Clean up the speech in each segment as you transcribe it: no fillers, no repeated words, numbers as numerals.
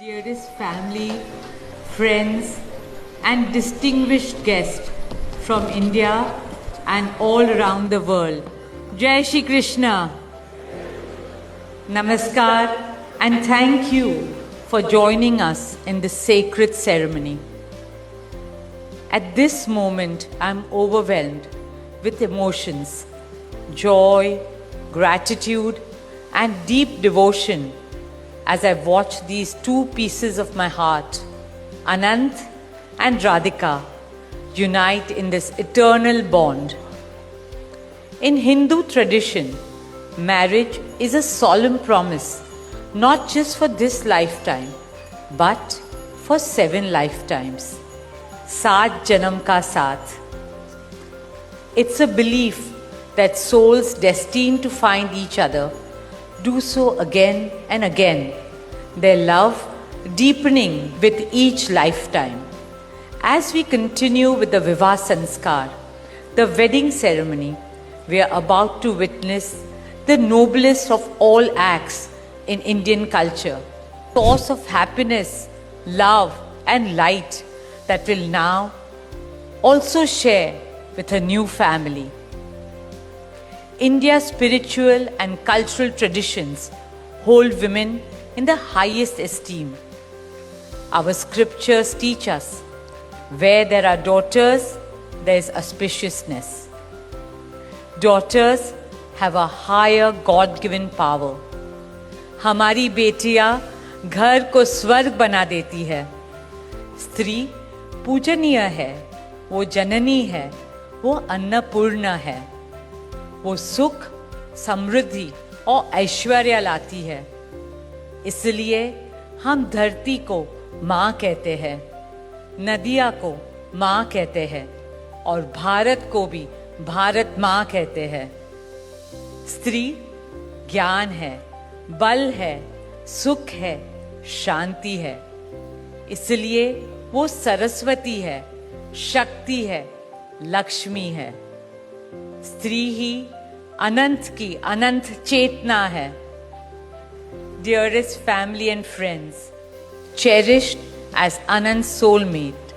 Dearest family, friends, and distinguished guests from India and all around the world. Jai Shri Krishna. Namaskar and thank you for joining us in this sacred ceremony. At this moment, I am overwhelmed with emotions, joy, gratitude, and deep devotion as I watch these two pieces of my heart, Anant and Radhika, unite in this eternal bond. In Hindu tradition, marriage is a solemn promise, not just for this lifetime, but for 7 lifetimes. Saat Janam Ka Saath. It's a belief that souls destined to find each other do so again and again, their love deepening with each lifetime. As we continue with the Vivah Sanskar, the wedding ceremony, we are about to witness the noblest of all acts in Indian culture, source of happiness, love and light that will now also share with a new family. India's spiritual and cultural traditions hold women in the highest esteem. Our scriptures teach us, where there are daughters, there is auspiciousness. Daughters have a higher God-given power. हमारी बेटियां घर को स्वर्ग बना देती है. स्त्री पूजनीय है, वो जननी है, वो अन्नपूर्णा है. वो सुख, समृद्धि और ऐश्वर्य लाती है. इसलिए हम धरती को माँ कहते हैं, नदियाँ को माँ कहते हैं और भारत को भी भारत माँ कहते हैं. स्त्री ज्ञान है, बल है, सुख है, शांति है. इसलिए वो सरस्वती है, शक्ति है, लक्ष्मी है. स्त्री ही अनंत की अनंत चेतना है. Dearest family and friends, cherished as Anand's soulmate,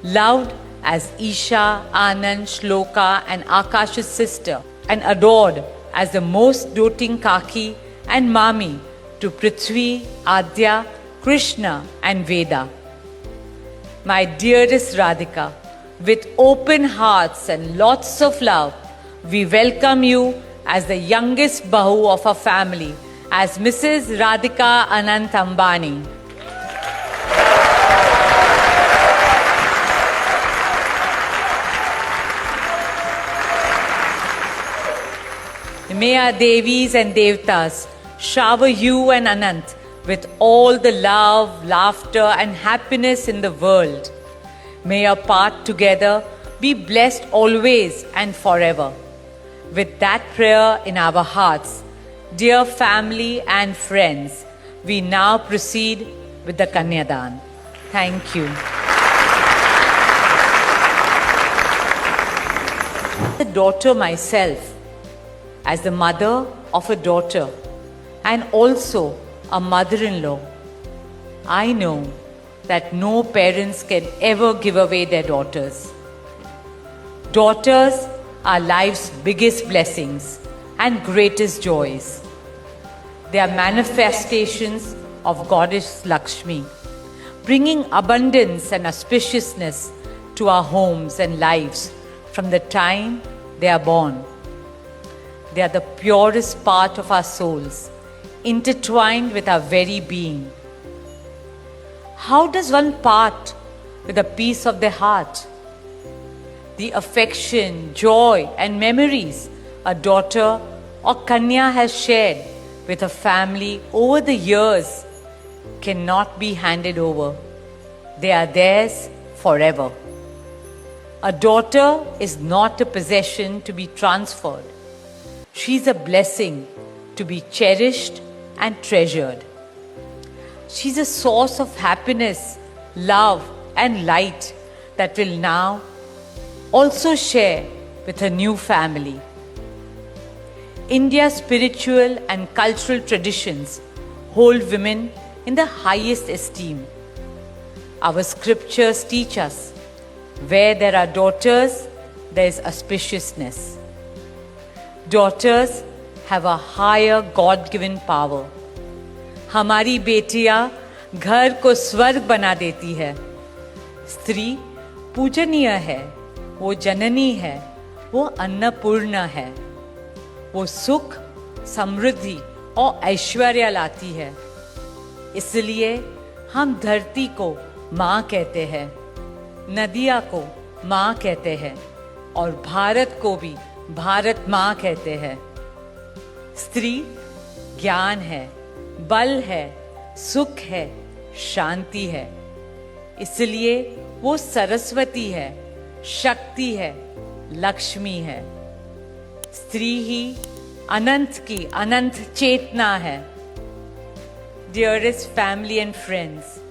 loved as Isha, Anand, Shloka and Akash's sister, and adored as the most doting Kaki and Mami to Prithvi, Adya, Krishna and Veda. My dearest Radhika, with open hearts and lots of love, we welcome you as the youngest Bahu of our family, as Mrs. Radhika Anant Ambani. May our Devis and Devtas shower you and Anant with all the love, laughter and happiness in the world. May your path together be blessed always and forever. With that prayer in our hearts, dear family and friends, we now proceed with the Kanyadan. Thank you. As a daughter myself, as the mother of a daughter and also a mother-in-law, I know that no parents can ever give away their daughters. Daughters are life's biggest blessings and greatest joys. They are manifestations of Goddess Lakshmi, bringing abundance and auspiciousness to our homes and lives from the time they are born. They are the purest part of our souls, intertwined with our very being. How does one part with a piece of their heart? The affection, joy and memories a daughter or Kanya has shared with a family over the years cannot be handed over. They are theirs forever. A daughter is not a possession to be transferred. She is a blessing to be cherished and treasured. She is a source of happiness, love and light that will now also share with her new family. India's spiritual and cultural traditions hold women in the highest esteem. Our scriptures teach us where there are daughters, there is auspiciousness. Daughters have a higher God-given power. हमारी बेटियां घर को स्वर्ग बना देती है. स्त्री पूजनीय है, वो जननी है, वो अन्नपूर्णा है. वो सुख, समृद्धि और ऐश्वर्य लाती है. इसलिए हम धरती को माँ कहते हैं, नदिया को माँ कहते हैं और भारत को भी भारत माँ कहते हैं. स्त्री ज्ञान है, बल है, सुख है, शांति है. इसलिए वो सरस्वती है, शक्ति है, लक्ष्मी है. स्त्री ही अनंत की अनंत चेतना है. Dearest family and friends,